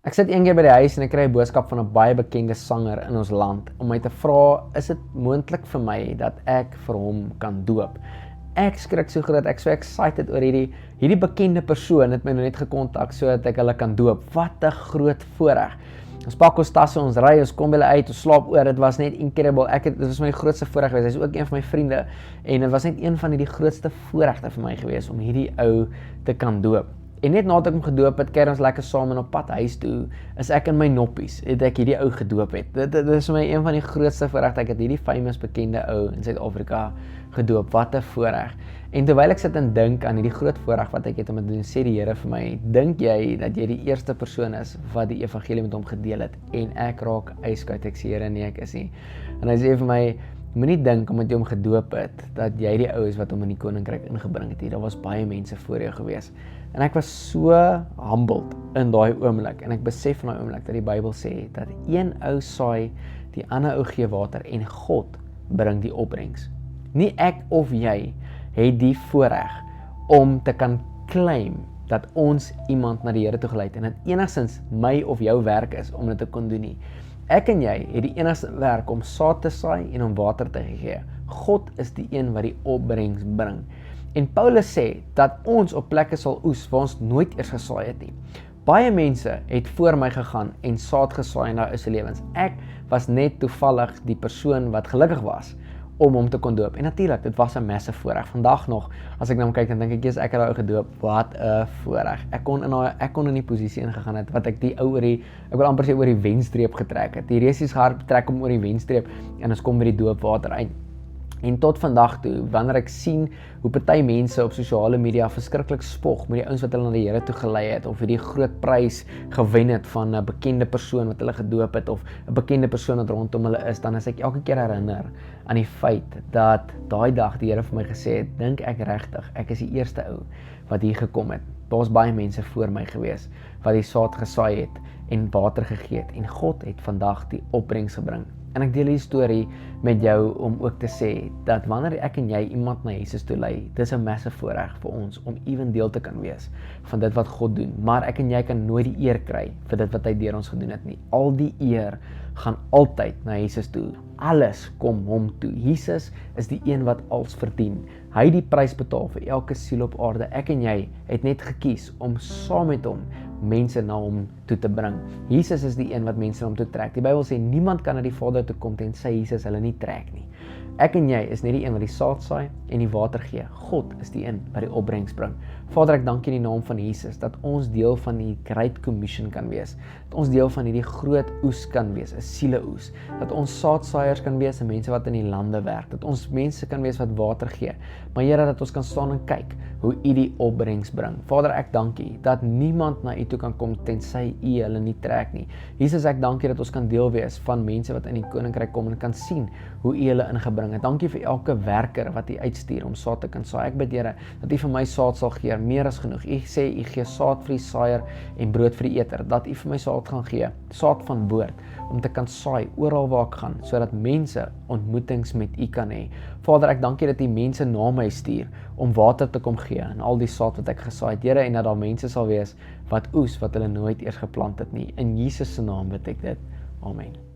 Ek sit een keer by die huis en ek kry 'n boodskap van 'n baie bekende sanger in ons land om my te vra, is dit moontlik vir my dat ek vir hom kan doop? Ek skrik so groot, ek so excited oor hierdie bekende persoon het my nou net gekontak sodat ek hulle kan doop. Wat 'n groot voorreg. Ons pak ons tasse, ons ry, ons kom by hulle uit, ons slaap oor. Dit was net incredible. Dit was my grootste voorreg geweest. Hy is ook een van my vriende en dit was net een van die grootste voorregte vir my geweest om hierdie ou te kan doop. En net nadat ek hom gedoop het, keer ons lekker saam en op pad huis toe, is ek in my noppies, het ek hierdie ou gedoop het. Dit is vir my een van die grootste voorregte. Ek het hierdie famous bekende ou in Suid-Afrika gedoop. Wat 'n voorreg. En terwyl ek sit en dink aan hierdie groot voorreg wat ek het om te doen, sê die Here vir my, dink jy dat jy die eerste persoon is wat die evangelie met hom gedeel het? En ek raak yskoud, ek sê Here, nee, ek is nie. En hy sê vir my, moenie dink omdat jy hom gedoop het, dat jy die ou is wat hom in die koninkryk ingebring het. Daar was baie mense voor jou gewees. En ek was so humbled in daai oomblik, en ek besef in daai oomblik dat die Bybel sê, dat een ou saai, die ander ou gee water, en God bring die opbrengs. Nie ek of jy het die voorreg om te kan claim dat ons iemand na die Here toe gelei het, en dit enigstens my of jou werk is om dit te kon doen nie. Ek en jy het die enigste werk om saad te saai en om water te gee. God is die een wat die opbrengs bring. En Paulus sê dat ons op plekke sal oes waar ons nooit eers gesaai het nie. Baie mense het voor my gegaan en saad gesaai in daai se lewens. Ek was net toevallig die persoon wat gelukkig was om hom te kon doop. En natuurlik, dit was 'n massive voorreg. Vandag nog, as ek na hom kyk, dan dink ek, ek het daai ou gedoop. Wat 'n voorreg. Ek kon in die posisie ingegaan het wat ek die ou ek wil amper sê oor die wenstreep getrek het. Die resies gehard trek hom oor die wenstreep en ons kom by die doopwater uit. En tot vandag toe, wanneer ek sien hoe party mense op sosiale media verskriklik spog met die ouens wat hulle na die Here toe gelei het, of hierdie groot prys gewen het van 'n bekende persoon wat hulle gedoop het, of 'n bekende persoon wat rondom hulle is, dan is ek elke keer herinner aan die feit dat daai dag die Here vir my gesê het, dink ek regtig, ek is die eerste ou wat hier gekom het. Daar was baie mense voor my gewees wat die saad gesaai het en water gegee het, en God het vandag die opbrengs gebring. En ek deel die storie met jou om ook te sê dat wanneer ek en jy iemand na Jesus toe lei, dis 'n massive voorreg vir ons om ewen deel te kan wees van dit wat God doen. Maar ek en jy kan nooit die eer kry vir dit wat hy deur ons gedoen het nie. Al die eer gaan altyd na Jesus toe. Alles kom hom toe. Jesus is die een wat alles verdien. Hy het die prys betaal vir elke siel op aarde. Ek en jy het net gekies om saam met hom mense na hom toe te bring. Jesus is die een wat mense na hom toe trek. Die Bybel sê niemand kan na die Vader toe kom tensy Jesus hulle nie trek nie. Ek en jy is net die een wat die saad saai en die water gee. God is die een wat die opbrengs bring. Vader, ek dank U in die naam van Jesus dat ons deel van die Great Commission kan wees. Dat ons deel van hierdie groot oes kan wees, 'n sieleoes. Dat ons saadsaaiers kan wees, en mense wat in die lande werk. Dat ons mense kan wees wat water gee. Maar Here, dat ons kan staan en kyk hoe U die opbrengs bring. Vader, ek dank U dat niemand na U toe kan kom tensy U hulle nie trek nie. Jesus, ek dank U dat ons kan deel wees van mense wat in die koninkryk kom en kan sien hoe U hulle ingebring het. Dankie vir elke werker wat U uitstuur om saad te kan saai. Ek bid, Here, dat U vir my saad sal gee, meer as genoeg. U sê U gee saad vir die saaier en brood vir die eter. Dat U vir my saad gaan gee, saad van woord, om te kan saai oral waar ek gaan, sodat mense ontmoetings met U kan hê. Vader, ek dank U dat U mense na my stuur om water te kom gee en al die saad wat ek gesaai het, Here, en dat daar mense sal wees wat oes wat hulle nooit eers geplant het nie. In Jesus se naam bid ek dit. Amen.